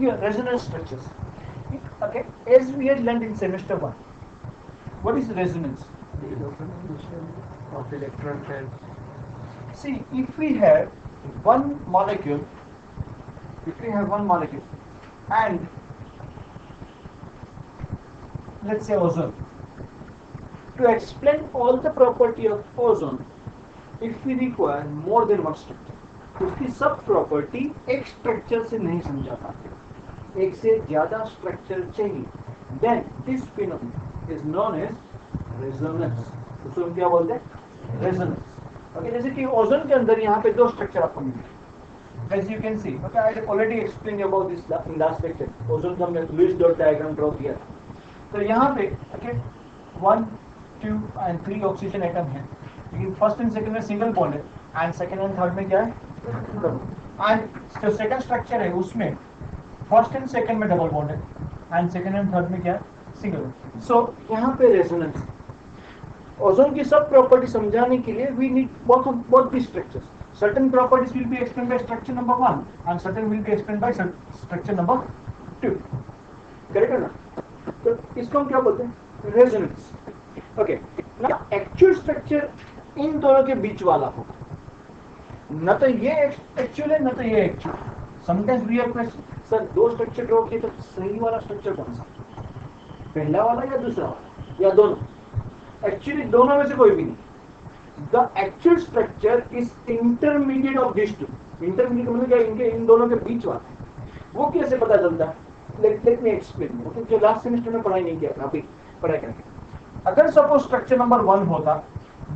here resonance structures. Okay, as we had learned in semester 1, what is resonance? The definition of electron pairs. See, if we have one molecule, and let's say ozone, to explain all the property of ozone, if we require more than one structure, उसकी सब property एक structure से नहीं समझा पाते, एक से ज्यादा स्ट्रक्चर चाहिए, then this phenomenon is known as resonance. उसको हम क्या बोलते हैं? रेजोनेंस. ओके, जैसे कि ओजोन के अंदर यहाँ पे दो स्ट्रक्चर आपको मिलेंगे. As you can see, okay, I already explained about this in last lecture. Ozone का हमने लुईस डॉट डायग्राम ड्रॉ किया. तो यहाँ पे okay, 1, 2 and 3 ऑक्सीजन एटम है, लेकिन फर्स्ट एंड सेकंड में सिंगल बॉन्ड है, एंड सेकंड एंड थर्ड में क्या है? डबल. एंड जो सेकंड स्ट्रक्चर है उसमें फर्स्ट एंड सेकंड में डबल बॉन्ड है, एंड सेकंड एंड थर्ड में क्या है? सिंगल. सो यहाँ पे रेजोनेंस. ओजोन की सब प्रॉपर्टी समझाने के लिए we need both these structures. Certain properties will be explained by structure number 1 and certain will be explained by structure number 2. Correct है ना? तो इसको हम क्या बोलते हैं? रेजोनेंस. ओके, ना एक्चुअल स्ट्रक्चर इन दोनों के बीच वाला होगा, न तो ये एक्चुअल है न तो ये actual. Sometimes we have question, sir दो स्ट्रक्चर ड्रॉ किए तो सही वाला स्ट्रक्चर कौन सा? पहला वाला या दूसरा वाला या दोनों? एक्चुअली दोनों में से कोई भी नहीं. The actual structure is intermediate of these two. Intermediate मतलब क्या? इनके इन दोनों के बीच वाला. वो कैसे पता चलता है? Let me explain. Okay, जो लास्ट सेमेस्टर में पढ़ाई नहीं किया था, अभी पढ़ाई करेंगे. अगर सपोज स्ट्रक्चर नंबर 1 होता,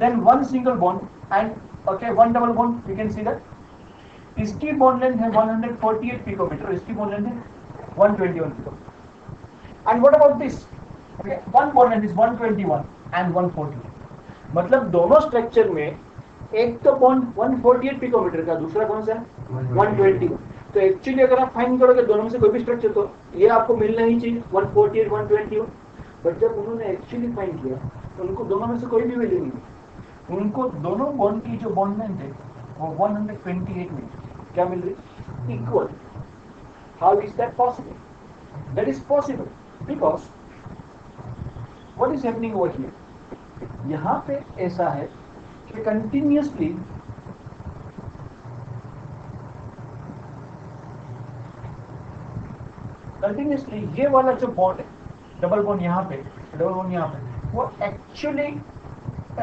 then one single bond and okay one double bond, we can see that इसकी बॉन्ड लेंथ है 148 पिकोमीटर, इसकी बॉन्ड लेंथ है 121 picometre. And what about this? Okay, one bond length is 121 and 148. मतलब दोनों structure में एक तो बॉन्ड 148 पिकोमीटर का, दूसरा कौन सा है? 120. तो एक्चुअली अगर आप फाइंड करोगे दोनों में से कोई भी स्ट्रक्चर तो ये आपको मिलना ही चाहिए 148 120. बट जब उन्होंने एक्चुअली फाइंड किया तो उनको दोनों में से कोई भी वैल्यू नहीं मिली. उनको दोनों बॉन्ड की जो बॉन्ड लेंथ है वो 128 मिली. क्या मिल रही? Equal. How is that possible? That is possible because what is happening over here. यहाँ पे ऐसा है कि कंटिन्यूसली ये वाला जो बॉन्ड है, डबल बॉन्ड यहाँ पे, डबल बॉन्ड यहाँ पे, वो एक्चुअली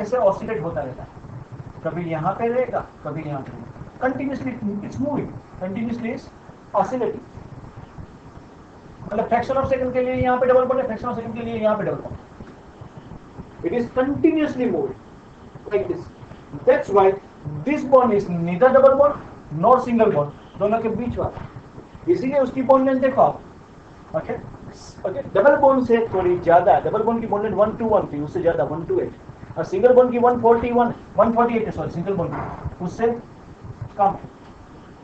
ऐसे ऑसिलेट होता रहता है. कभी यहाँ पे रहेगा, कभी यहाँ पे. Continuously it's moving, continuously is oscillating. मतलब फ्रैक्शन ऑफ सेकंड के लिए यहाँ पे डबल बॉन्ड है, फ्रैक्शन ऑफ सेकंड के लिए यहाँ पे double bond. It is continuously moving like this. That's why this bond is neither double bond nor single bond. दोनों के बीच वाला. इसीलिए उसकी बॉन्ड लेंथ देखो आप. ओके ओके, डबल बॉन्ड से थोड़ी ज्यादा है. डबल बॉन्ड की बॉन्ड लेंथ 121 थी, उससे ज्यादा 128. और सिंगल बॉन्ड की 148 है, सॉरी, सिंगल बॉन्ड की उससे कम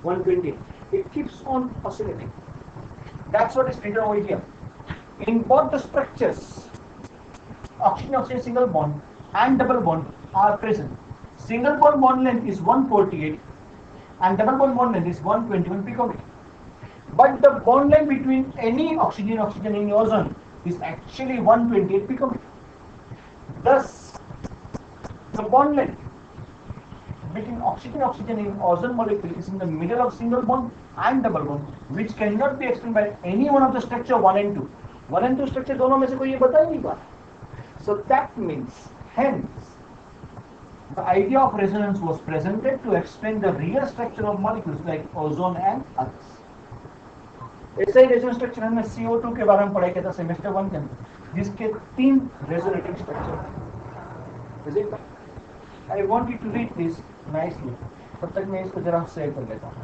120. It keeps on oscillating. That's what is written over here. In both the structures, oxygen single bond and double bond are present. Single bond length is 148 and double bond length is 121 picometer. But the bond length between any oxygen in ozone is actually 128 picometer. Thus, the bond length between oxygen in ozone molecule is in the middle of single bond and double bond, which cannot be explained by any one of the structure 1 and 2. 1 and 2 structure दोनों में से कोई ये बता ही नहीं पा. So that means, hence, the idea of resonance was presented to explain the real structure of molecules like ozone and others. ऐसा ही resonance structure हमने CO2 के बारे में पढ़ा किया था सेमेस्टर 1 के अंदर, जिसके 3 resonating structure. I want you to read this nicely. तब तक मैं इसको जरा सेव कर लेता हूँ.